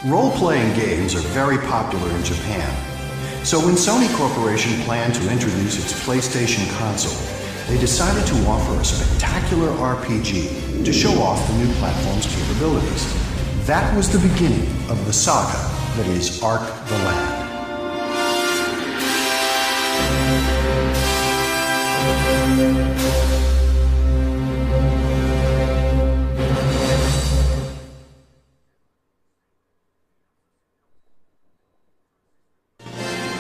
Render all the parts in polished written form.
Role-playing games are very popular in Japan. So when Sony Corporation planned to introduce its PlayStation console, they decided to offer a spectacular RPG to show off the new platform's capabilities. That was the beginning of the saga that is Ark the Lad.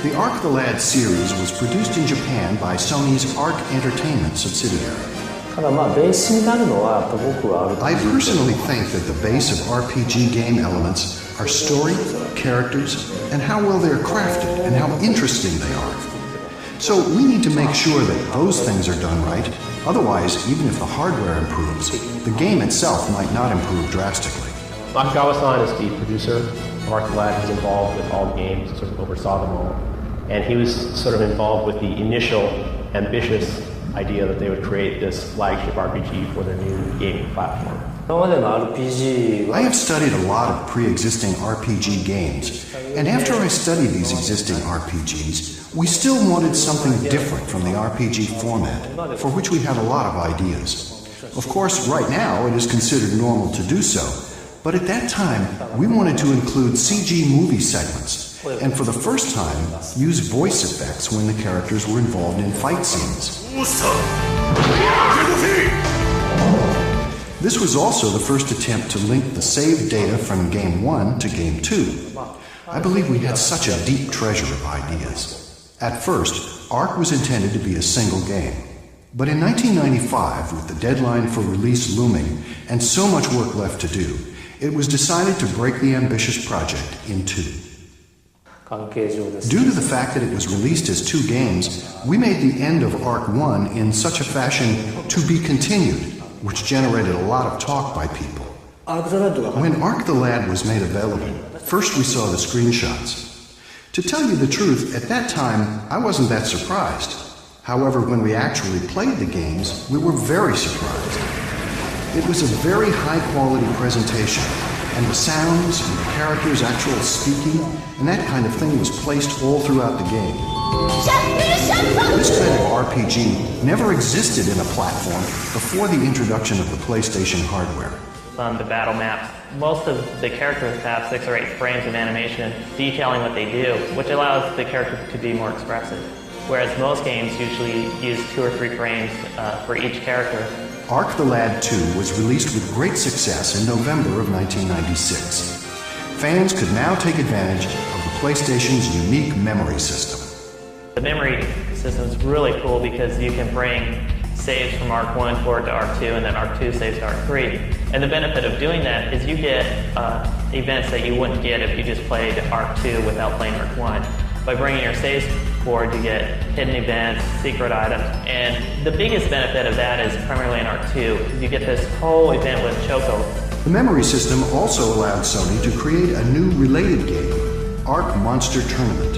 The Ark the Lad series was produced in Japan by Sony's Ark Entertainment subsidiary. I personally think that the base of RPG game elements are story, characters, and how well they're crafted and how interesting they are. So we need to make sure that those things are done right. Otherwise, even if the hardware improves, the game itself might not improve drastically. Nakagawa-san is the producer of Ark the Lad. He's involved with all the games, sort of oversaw them all. And he was sort of involved with the initial ambitious idea that they would create this flagship RPG for their new gaming platform. I have studied a lot of pre-existing RPG games, and after I studied these existing RPGs, we still wanted something different from the RPG format, for which we had a lot of ideas. Of course, right now it is considered normal to do so, but at that time we wanted to include CG movie segments, and for the first time, use voice effects when the characters were involved in fight scenes. This was also the first attempt to link the saved data from Game 1 to Game 2. I believe we had such a deep treasure of ideas. At first, Ark was intended to be a single game. But in 1995, with the deadline for release looming and so much work left to do, it was decided to break the ambitious project in two. Due to the fact that it was released as two games, we made the end of Ark 1 in such a fashion to be continued, which generated a lot of talk by people. When Ark the Lad was made available, first we saw the screenshots. To tell you the truth, at that time, I wasn't that surprised. However, when we actually played the games, we were very surprised. It was a very high-quality presentation, and the sounds and the characters' actual speaking and that kind of thing was placed all throughout the game. This kind of RPG never existed in a platform before the introduction of the PlayStation hardware. On the battle maps, most of the characters have 6 or 8 frames of animation detailing what they do, which allows the character to be more expressive. Whereas most games usually use 2 or 3 frames for each character. Ark the Lad 2 was released with great success in November of 1996. Fans could now take advantage of the PlayStation's unique memory system. The memory system is really cool because you can bring saves from Ark 1 forward to Ark 2 and then Ark 2 saves to Ark 3. And the benefit of doing that is you get events that you wouldn't get if you just played Ark 2 without playing Ark 1. By bringing your saves forward, you get hidden events, secret items, and the biggest benefit of that is primarily in Ark 2. You get this whole event with Choco. The memory system also allowed Sony to create a new related game, Ark Monster Tournament,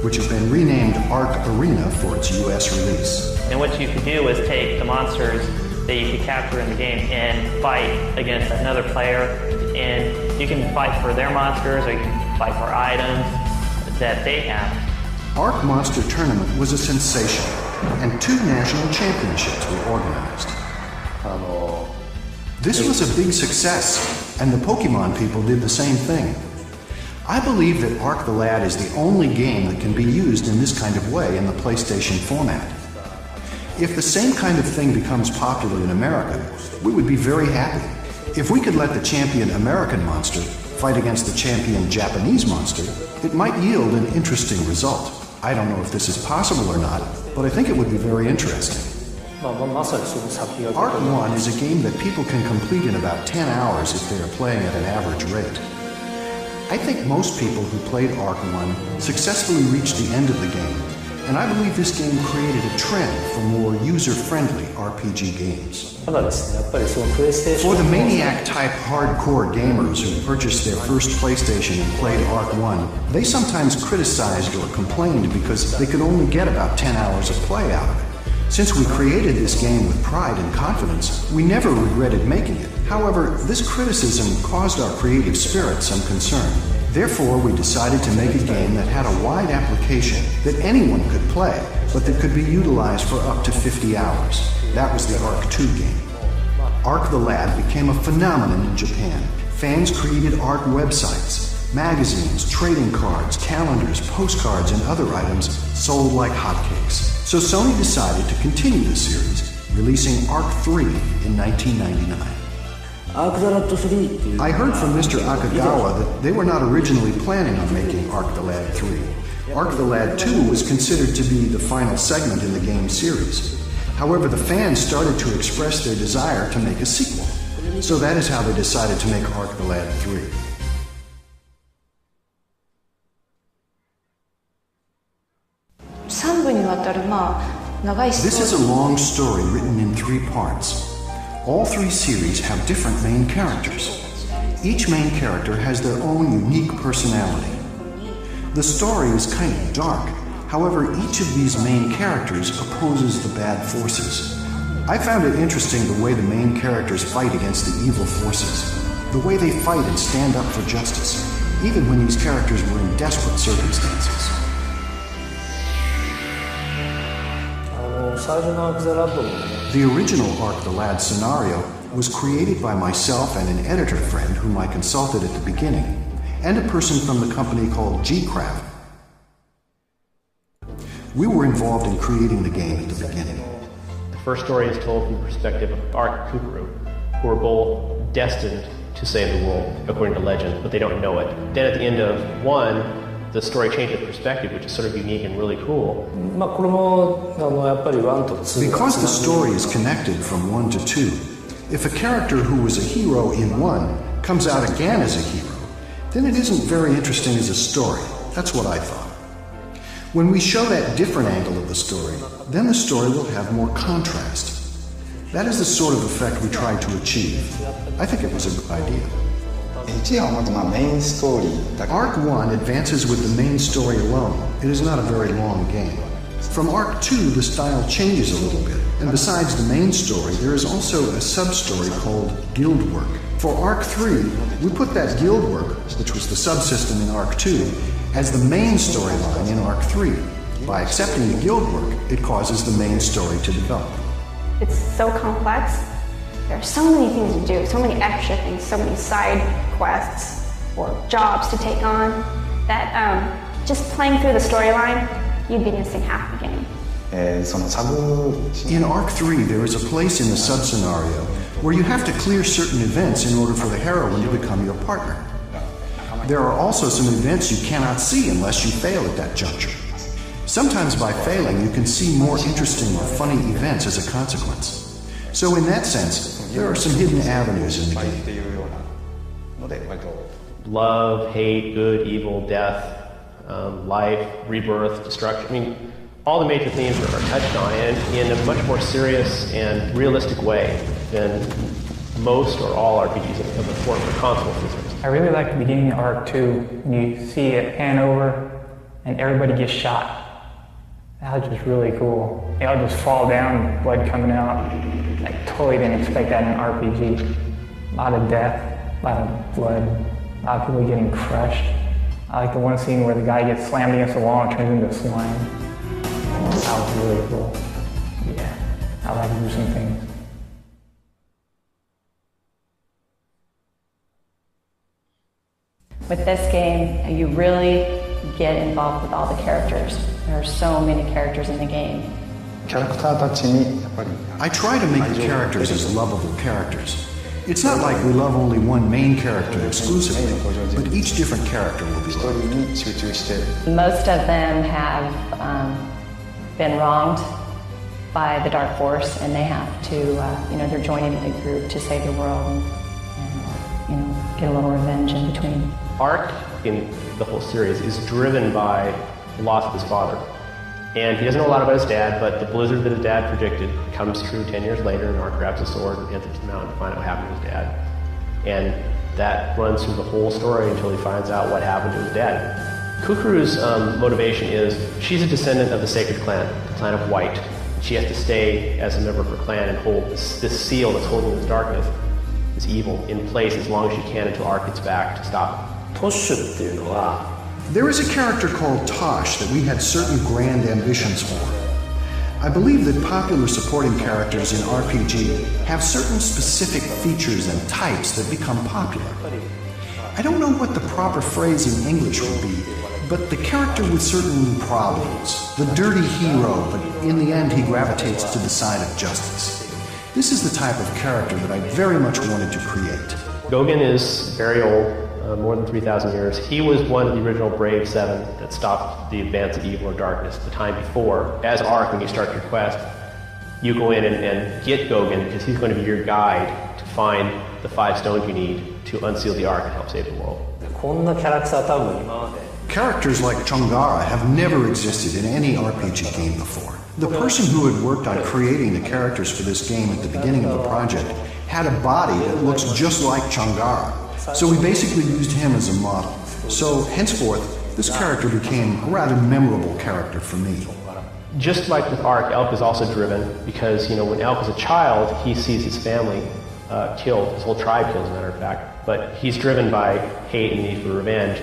which has been renamed Ark Arena for its US release. And what you could do is take the monsters that you could capture in the game and fight against another player, and you can fight for their monsters or you can fight for items that they have. Ark Monster Tournament was a sensation, and 2 national championships were organized. This was a big success, and the Pokemon people did the same thing. I believe that Ark the Lad is the only game that can be used in this kind of way in the PlayStation format. If the same kind of thing becomes popular in America, we would be very happy. If we could let the champion American monster fight against the champion Japanese monster, it might yield an interesting result. I don't know if this is possible or not, but I think it would be very interesting. Ark 1 is a game that people can complete in about 10 hours if they are playing at an average rate. I think most people who played Ark 1 successfully reached the end of the game, and I believe this game created a trend for more user-friendly RPG games. For the maniac-type hardcore gamers who purchased their first PlayStation and played Ark 1, they sometimes criticized or complained because they could only get about 10 hours of play out of it. Since we created this game with pride and confidence, we never regretted making it. However, this criticism caused our creative spirit some concern. Therefore, we decided to make a game that had a wide application that anyone could play, but that could be utilized for up to 50 hours. That was the Arc 2 game. Arc the Lad became a phenomenon in Japan. Fans created Arc websites, magazines, trading cards, calendars, postcards, and other items sold like hotcakes. So Sony decided to continue the series, releasing Arc 3 in 1999. I heard from Mr. Akagawa that they were not originally planning on making Arc the Lad 3. Arc the Lad 2 was considered to be the final segment in the game series. However, the fans started to express their desire to make a sequel. So that is how they decided to make Arc the Lad 3. This is a long story written in 3 parts. All 3 series have different main characters. Each main character has their own unique personality. The story is kind of dark. However, each of these main characters opposes the bad forces. I found it interesting the way the main characters fight against the evil forces. The way they fight and stand up for justice, even when these characters were in desperate circumstances. The original Arc the Lad scenario was created by myself and an editor friend whom I consulted at the beginning, and a person from the company called G-Craft. We were involved in creating the game at the beginning. The first story is told from the perspective of Arc and Kukuru, who are both destined to save the world, according to legend, but they don't know it. Then at the end of 1, the story changes perspective, which is sort of unique and really cool. Because the story is connected from 1 to 2, if a character who was a hero in 1 comes out again as a hero, then it isn't very interesting as a story. That's what I thought. When we show that different angle of the story, then the story will have more contrast. That is the sort of effect we tried to achieve. I think it was a good idea. Arc 1 advances with the main story alone. It is not a very long game. From Arc 2, the style changes a little bit, and besides the main story, there is also a sub-story called Guild Work. For Arc 3, we put that Guild Work, which was the subsystem in Arc 2, as the main storyline in Arc 3. By accepting the Guild Work, it causes the main story to develop. It's so complex. There are so many things to do, so many extra things, so many side quests or jobs to take on, that just playing through the storyline, you'd be missing half the game. In Arc 3, there is a place in the sub-scenario where you have to clear certain events in order for the heroine to become your partner. There are also some events you cannot see unless you fail at that juncture. Sometimes by failing, you can see more interesting or funny events as a consequence. So in that sense, there are some hidden avenues in the game. Love, hate, good, evil, death, life, rebirth, destruction. I mean, all the major themes are touched on in a much more serious and realistic way than most or all RPGs of the form for console systems. I really like the beginning of Arc 2 when you see it pan over and everybody gets shot. That was just really cool. They all just fall down, blood coming out. I totally didn't expect that in an RPG. A lot of death, a lot of blood, a lot of people getting crushed. I like the one scene where the guy gets slammed against the wall and turns into slime. That was really cool. Yeah, I like gruesome things. With this game, you really get involved with all the characters. There are so many characters in the game. I try to make the characters as lovable characters. It's not like we love only one main character exclusively, but each different character will be loved. Most of them have been wronged by the Dark Force, and they have to, they're joining the group to save the world and get a little revenge in between. Arc, in the whole series, is driven by the loss of his father. And he doesn't know a lot about his dad, but the blizzard that his dad predicted comes true 10 years later, and Arc grabs a sword and heads up to the mountain to find out what happened to his dad. And that runs through the whole story until he finds out what happened to his dad. Kukuru's motivation is she's a descendant of the Sacred Clan, the Clan of White. She has to stay as a member of her clan and hold this seal that's holding this darkness, this evil, in place as long as she can until Arc gets back to stop トッシュっていうのは There is a character called Tosh that we had certain grand ambitions for. I believe that popular supporting characters in RPG have certain specific features and types that become popular. I don't know what the proper phrase in English would be, but the character with certain problems, the dirty hero, but in the end he gravitates to the side of justice. This is the type of character that I very much wanted to create. Gauguin is very old, more than 3,000 years. He was one of the original Brave Seven that stopped the advance of evil or darkness the time before. As Ark, when you start your quest, you go in and get Gauguin because he's going to be your guide to find the 5 stones you need to unseal the Ark and help save the world. こんなキャラクター多分今まで Characters like Chongara have never existed in any RPG game before. The person who had worked on creating the characters for this game at the beginning of the project had a body that looks just like Chongara. So we basically used him as a model. So henceforth, this character became a rather memorable character for me. Just like with Ark, Elk is also driven because, when Elk is a child, he sees his family killed, his whole tribe killed, as a matter of fact. But he's driven by hate and need for revenge.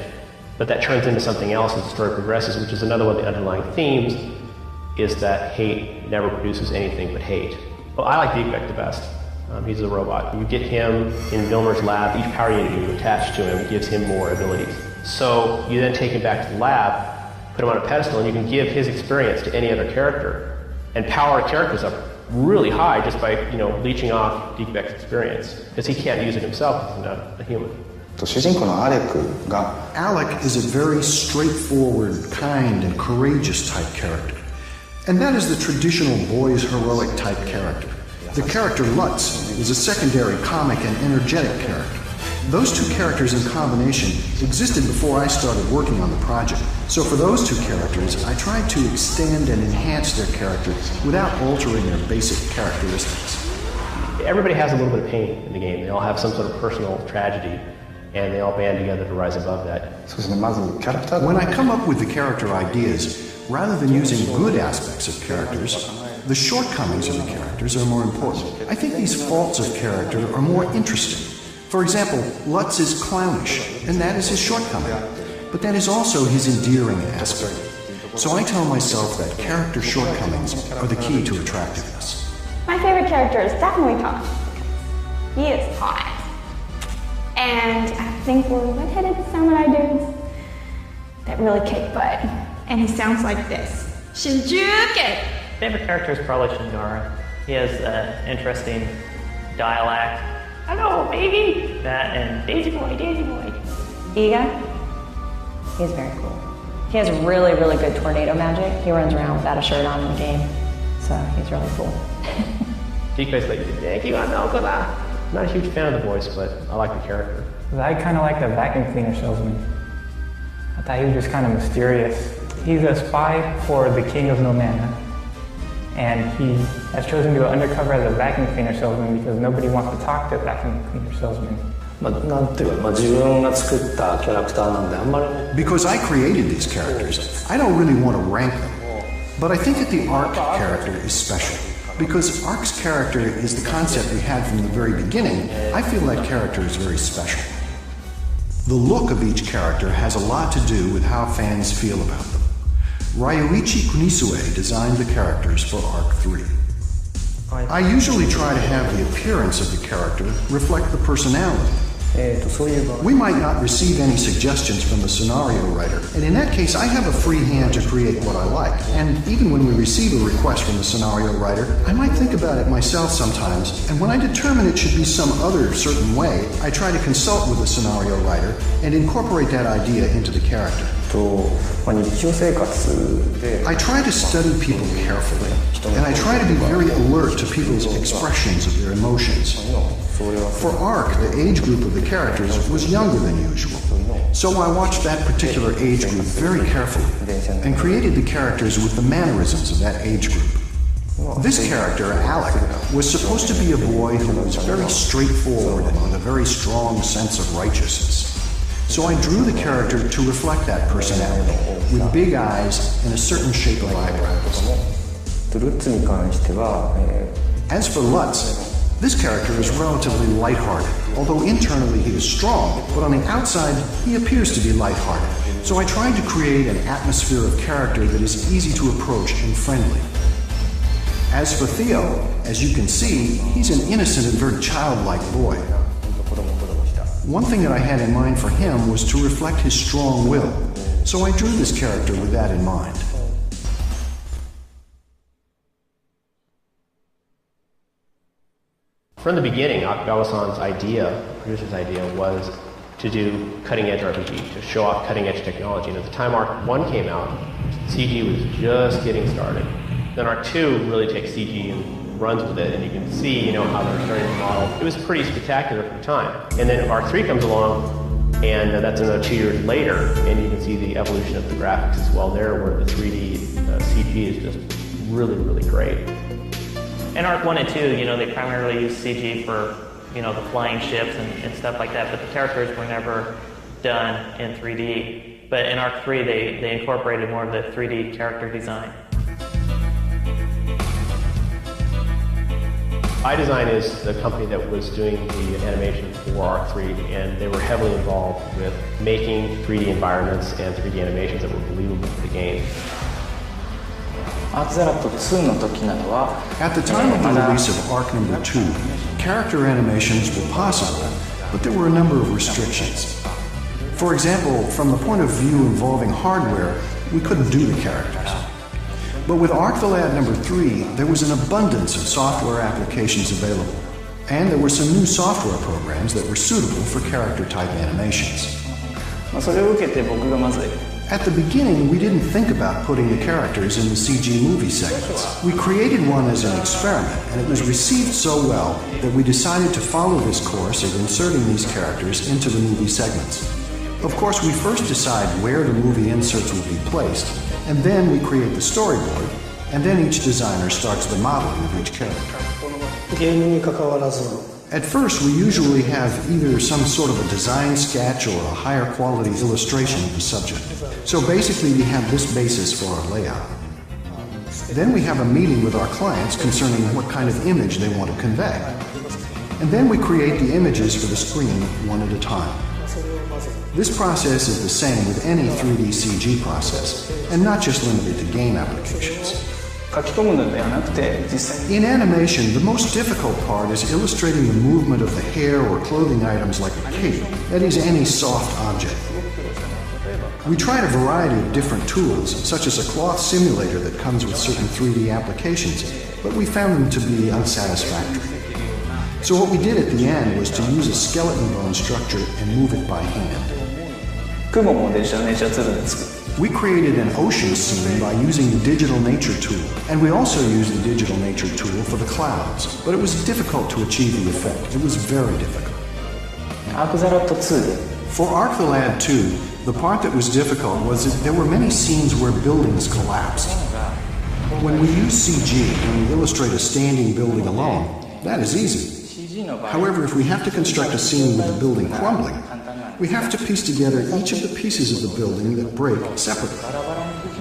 But that turns into something else as the story progresses, which is another one of the underlying themes, is that hate never produces anything but hate. Well, I like Defect the best. He's a robot. You get him in Vilmer's lab. Each power unit you attach to him gives him more abilities. So you then take him back to the lab, put him on a pedestal, and you can give his experience to any other character and power characters up really high just by, leeching off Defect's experience, because he can't use it himself as a human. 主人公のアレクが Alec is a very straightforward, kind, and courageous type character. And that is the traditional boys heroic type character. The character Lutz is a secondary comic and energetic character. Those two characters in combination existed before I started working on the project. So for those two characters, I tried to extend and enhance their character without altering their basic characteristics. Everybody has a little bit of pain in the game. They all have some sort of personal tragedy, and they all band together to rise above that. そうですね、まずキャラクター When I come up with the character ideas, rather than using good aspects of characters, the shortcomings of the characters are more important. I think these faults of character are more interesting. For example, Lutz is clownish, and that is his shortcoming. But that is also his endearing aspect. So I tell myself that character shortcomings are the key to attractiveness. My favorite character is definitely Tosh. He is hot. And I think we're redheaded samurai dudes that really kick butt. And he sounds like this. Shinjuku! Favorite character is probably Shingara. He has an interesting dialect. Hello, baby! That and Daisy Boy, Daisy Boy. Iga, he's very cool. He has really, really good tornado magic. He runs around without a shirt on in the game. So he's really cool. Defect's like, thank you, I'm not a huge fan of the voice, but I like the character. I kind of like the vacuum cleaner salesman. I thought he was just kind of mysterious. He's a spy for the king of Nomana, and he has chosen to go undercover as a vacuum cleaner salesman because nobody wants to talk to a vacuum cleaner salesman. なんていうか、自分が作ったキャラクターなんであんまり Because I created these characters, I don't really want to rank them. But I think that the Ark character is special. Because Ark's character is the concept we had from the very beginning, I feel that character is very special. The look of each character has a lot to do with how fans feel about them. Ryuichi Kunisue designed the characters for Ark 3. I usually try to have the appearance of the character reflect the personality. We might not receive any suggestions from the scenario writer, and in that case I have a free hand to create what I like. And even when we receive a request from the scenario writer, I might think about it myself sometimes, and when I determine it should be some other certain way, I try to consult with the scenario writer and incorporate that idea into the character. I try to study people carefully, and I try to be very alert to people's expressions of their emotions. For Ark, the age group of the characters was younger than usual, so I watched that particular age group very carefully and created the characters with the mannerisms of that age group. This character, Alec, was supposed to be a boy who was very straightforward and with a very strong sense of righteousness. So I drew the character to reflect that personality, with big eyes and a certain shape of eyebrows. As for Lutz, This character is relatively lighthearted, although internally he is strong, but on the outside he appears to be lighthearted. So I tried to create an atmosphere of character that is easy to approach and friendly. As for Theo, as you can see, he's an innocent and very childlike boy. One thing that I had in mind for him was to reflect his strong will, so I drew this character with that in mind. From the beginning, Akagawa-san's idea, producer's idea, was to do cutting-edge RPG, to show off cutting-edge technology. And at the time Arc 1 came out, CG was just getting started. Then Arc 2 really takes CG and runs with it, and you can see, how they're starting to model. It was pretty spectacular for the time. And then Arc 3 comes along, and that's another 2 years later, and you can see the evolution of the graphics as well there, where the 3D CG is just really, really great. In Arc 1 and 2, they primarily use CG for, the flying ships and stuff like that, but the characters were never done in 3D. But in Arc 3, they incorporated more of the 3D character design. iDesign is the company that was doing the animation for Arc 3, and they were heavily involved with making 3D environments and 3D animations that were believable for the game. At the time of the release of Arc number 2, character animations were possible, but there were a number of restrictions. For example, from the point of view involving hardware, we couldn't do the characters. But with Arc the Lad number 3, there was an abundance of software applications available, and there were some new software programs that were suitable for character-type animations. At the beginning, we didn't think about putting the characters in the CG movie segments. We created one as an experiment, and it was received so well that we decided to follow this course of inserting these characters into the movie segments. Of course, we first decide where the movie inserts will be placed, and then we create the storyboard, and then each designer starts the modeling of each character. At first, we usually have either some sort of a design sketch or a higher quality illustration of the subject. So basically, we have this basis for our layout. Then we have a meeting with our clients concerning what kind of image they want to convey. And then we create the images for the screen one at a time. This process is the same with any 3D CG process, and not just limited to game applications. In animation, the most difficult part is illustrating the movement of the hair or clothing items like a cape, that is, any soft object. We tried a variety of different tools, such as a cloth simulator that comes with certain 3D applications, but we found them to be unsatisfactory. So what we did at the end was to use a skeleton bone structure and move it by hand. We created an ocean scene by using the digital nature tool, and we also used the digital nature tool for the clouds, but it was difficult to achieve the effect. It was very difficult. For Arc the Lad 2, the part that was difficult was that there were many scenes where buildings collapsed. When we use CG and we illustrate a standing building alone, that is easy. However, if we have to construct a scene with the building crumbling, we have to piece together each of the pieces of the building that break separately.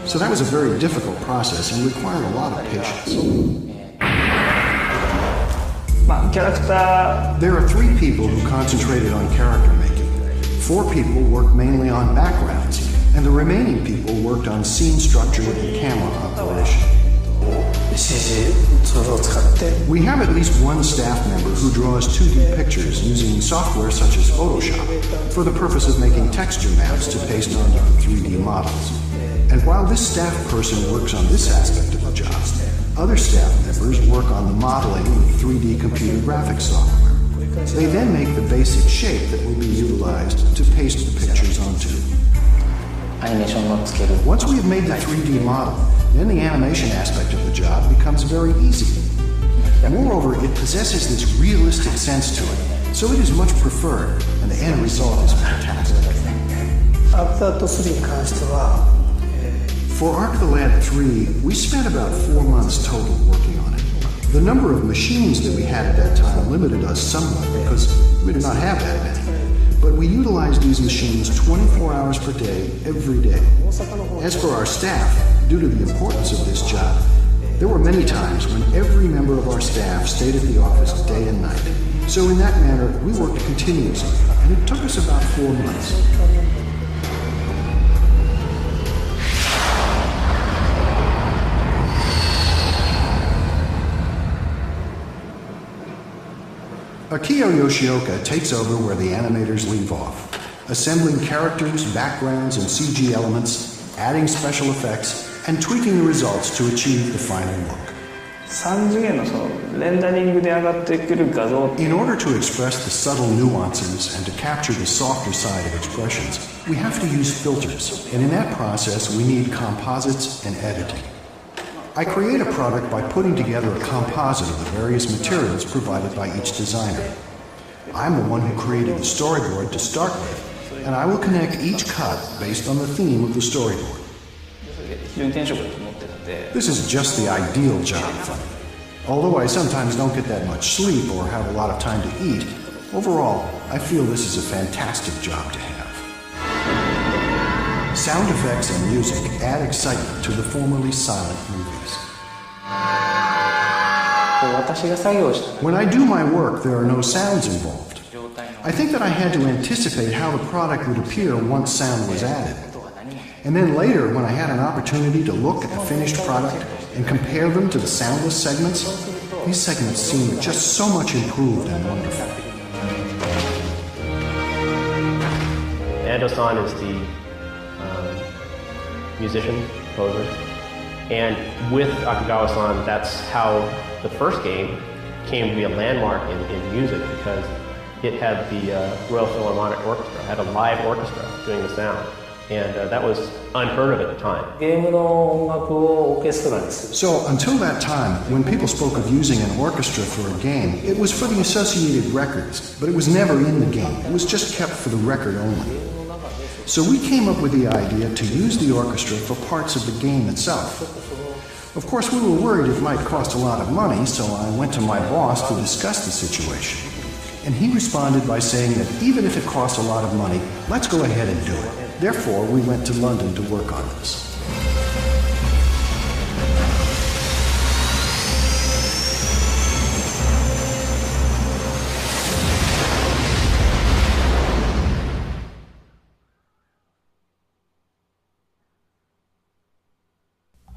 So that was a very difficult process and required a lot of patience. There are 3 people who concentrated on character making. 4 people worked mainly on backgrounds, and the remaining people worked on scene structure and camera operation. We have at least one staff member who draws 2D pictures using software such as Photoshop for the purpose of making texture maps to paste onto the 3D models. And while this staff person works on this aspect of the job, other staff members work on the modeling with 3D computer graphics software. They then make the basic shape that will be utilized to paste the pictures onto. Once we have made the 3D model, then the animation aspect of the job becomes very easy. Moreover, it possesses this realistic sense to it, so it is much preferred, and the end result is fantastic. For Arc the Lad 3, we spent about 4 months total working on it. The number of machines that we had at that time limited us somewhat because we did not have that many. But we utilized these machines 24 hours per day, every day. As for our staff, due to the importance of this job, There were many times when every member of our staff stayed at the office day and night. So in that manner, we worked continuously, and it took us about 4 months. Akio Yoshioka takes over where the animators leave off, assembling characters, backgrounds, and CG elements, adding special effects, and tweaking the results to achieve the final look. 3次元のそのレンダリングで上がってくる画像 In order to express the subtle nuances and to capture the softer side of expressions, we have to use filters, and in that process we need composites and editing. I create a product by putting together a composite of the various materials provided by each designer. I'm the one who created the storyboard to start with, and I will connect each cut based on the theme of the storyboard. 非常に転職だと思ってたんで This is just the ideal job for me. Although I sometimes don't get that much sleep or have a lot of time to eat, overall, I feel this is a fantastic job to have. Sound effects and music add excitement to the formerly silent movies. 私が作業した When I do my work, there are no sounds involved. I think that I had to anticipate how the product would appear once sound was added. And then later, when I had an opportunity to look at the finished product and compare them to the soundless segments, these segments seemed just so much improved and wonderful. Ando-san is the musician, composer, and with Akagawa-san, that's how the first game came to be a landmark in music, because it had the Royal Philharmonic Orchestra, had a live orchestra doing the sound. And that was unheard of at the time. ゲームの音楽をオーケストラにする So, until that time, when people spoke of using an orchestra for a game, it was for the associated records, but it was never in the game. It was just kept for the record only. So we came up with the idea to use the orchestra for parts of the game itself. Of course, we were worried it might cost a lot of money, so I went to my boss to discuss the situation. And he responded by saying that even if it costs a lot of money, let's go ahead and do it. Therefore, we went to London to work on this.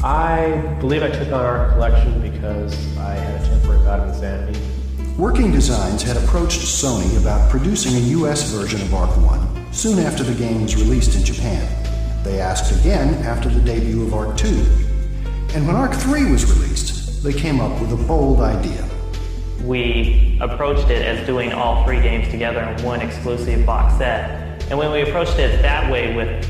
I believe I took on art collection because I had a temporary bout of insanity. Working Designs had approached Sony about producing a US version of Arc 1 soon after the game was released in Japan. They asked again after the debut of Arc 2. And when Arc 3 was released, they came up with a bold idea. We approached it as doing all 3 games together in one exclusive box set. And when we approached it that way with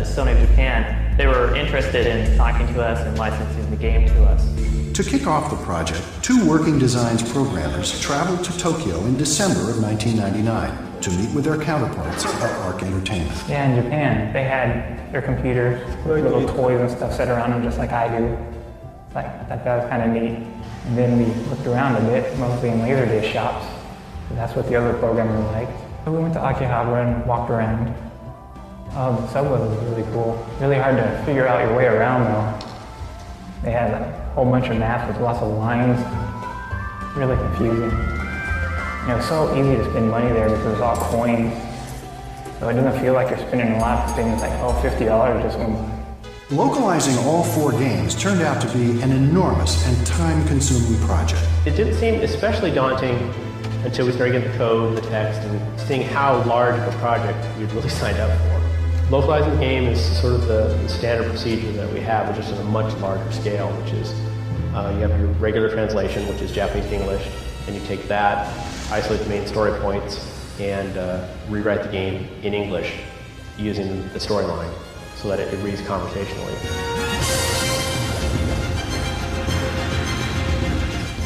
Sony of Japan, they were interested in talking to us and licensing the game to us. To kick off the project, 2 Working Designs programmers traveled to Tokyo in December of 1999 to meet with their counterparts at Arc Entertainment. Yeah, in Japan, they had their computers, little toys and stuff set around them just like I do. I thought that was kind of neat. And then we looked around a bit, mostly in Laserdisc shops. That's what the other programmer liked. So we went to Akihabara and walked around. The subway was really cool. Really hard to figure out your way around though. They had a whole bunch of maps with lots of lines. Really confusing. It was so easy to spend money there because it was all coins. So it doesn't feel like you're spending a lot of things like, oh, $50 just one. Localizing all 4 games turned out to be an enormous and time-consuming project. It didn't seem especially daunting until we started getting the code, the text, and seeing how large of a project we'd really signed up for. Localizing the game is sort of the standard procedure that we have, but just on a much larger scale, which is you have your regular translation, which is Japanese to English, and you take that, isolate the main story points, and rewrite the game in English using the storyline so that it reads conversationally.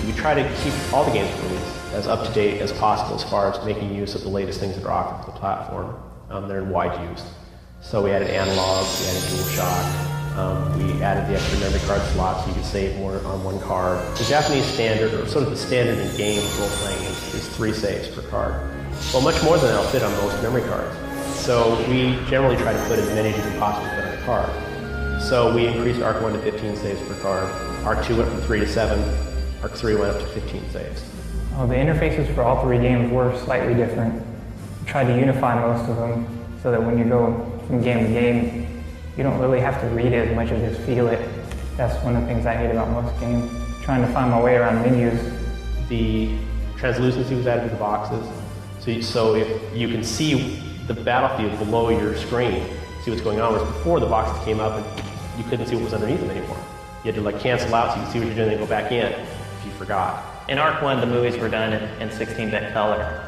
We try to keep all the games released as up-to-date as possible as far as making use of the latest things that are offered to the platform. They're in wide use. So we added analog, we added DualShock, we added the extra memory card slot so you could save more on one card. The Japanese standard, or sort of the standard in game role-playing, is 3 saves per card. Well, much more than that'll fit on most memory cards. So we generally try to put as many as you can possibly fit on a card. So we increased Arc 1 to 15 saves per card. Arc 2 went from 3 to 7. Arc 3 went up to 15 saves. Oh, the interfaces for all three games were slightly different. We tried to unify most of them so that when you go from game to game, you don't really have to read it as much as just feel it. That's one of the things I hate about most games, trying to find my way around menus. The translucency was added to the boxes, so if you can see the battlefield below your screen, see what's going on, whereas before the boxes came up and you couldn't see what was underneath them anymore. You had to like cancel out so you could see what you're doing and go back in if you forgot. In Arc 1, the movies were done in 16-bit color,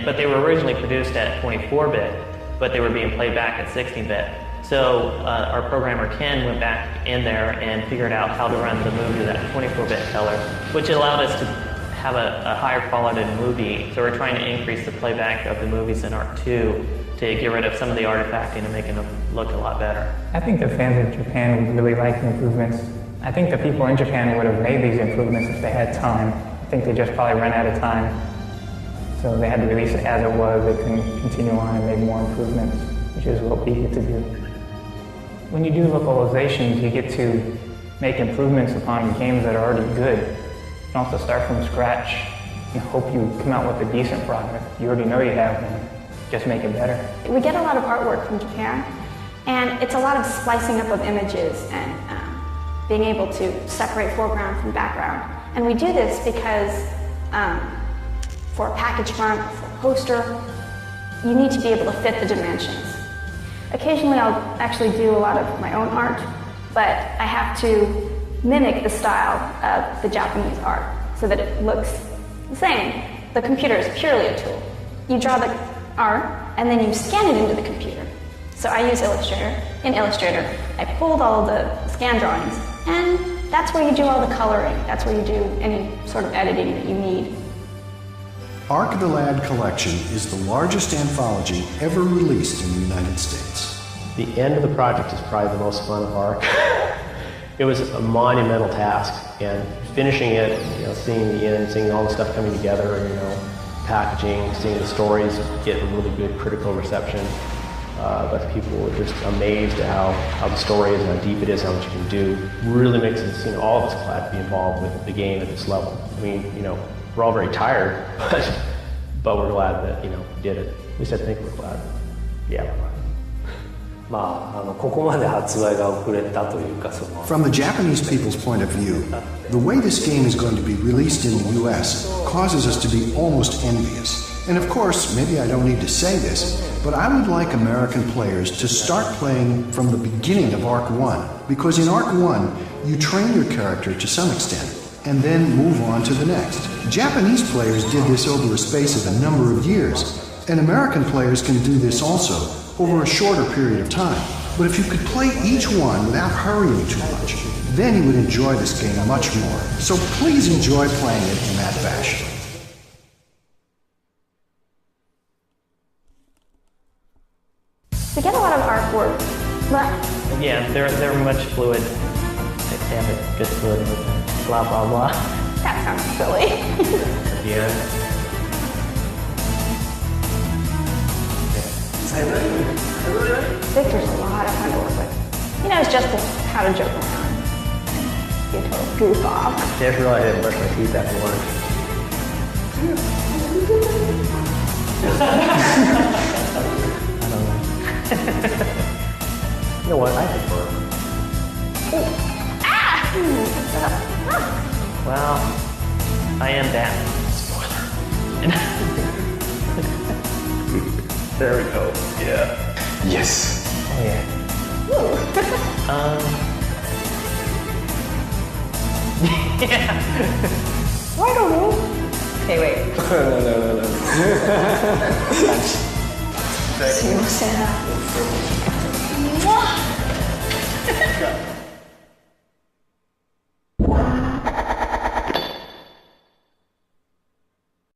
but they were originally produced at 24-bit, but they were being played back at 16-bit. So our programmer Ken went back in there and figured out how to run the movie at 24-bit color, which allowed us to have a higher quality movie. So we're trying to increase the playback of the movies in Arc 2 to get rid of some of the artifacting and making them look a lot better. I think the fans in Japan would really like the improvements. I think the people in Japan would have made these improvements if they had time. I think they just probably ran out of time. So they had to release it as it was. They couldn't continue on and make more improvements, which is what we get to do. When you do localizations, you get to make improvements upon games that are already good. You can also start from scratch and hope you come out with a decent product. You already know you have one. Just make it better. We get a lot of artwork from Japan, and it's a lot of splicing up of images and being able to separate foreground from background. And we do this because for a package front, for a poster, you need to be able to fit the dimensions. Occasionally I'll actually do a lot of my own art, but I have to mimic the style of the Japanese art so that it looks the same. The computer is purely a tool. You draw the art and then you scan it into the computer. So I use Illustrator. In Illustrator, I pulled all of the scan drawings, and that's where you do all the coloring. That's where you do any sort of editing that you need. Arc the Lad Collection is the largest anthology ever released in the United States. The end of the project is probably the most fun of Arc. It was a monumental task, and finishing it, seeing the end, seeing all the stuff coming together, packaging, seeing the stories get a really good critical reception. But people were just amazed at how the story is, how deep it is, how much you can do. Really makes us, all of us glad to be involved with the game at this level. I mean, we're all very tired, but we're glad that, we did it. At least I think we're glad. Yeah, we're glad. From the Japanese people's point of view, the way this game is going to be released in the US causes us to be almost envious. And of course, maybe I don't need to say this, but I would like American players to start playing from the beginning of Arc 1, because in Arc 1, you train your character to some extent, and then move on to the next. Japanese players did this over a space of a number of years, and American players can do this also over a shorter period of time. But if you could play each one without hurrying too much, then you would enjoy this game much more. So please enjoy playing it in that fashion. We get a lot of artwork. Yeah, they're much fluid. They have a good fluid movement. Blah, blah, blah. That sounds silly. Yeah. Victor's a lot of fun to work with. He knows just how to joke around. Be a total goof off. I just realized I didn't brush my teeth after lunch. You know what? I prefer. Well, I am Batman. Spoiler. There we go. Yeah. Yes. Oh yeah. Yeah. I don't know. Okay, wait. No. すいません。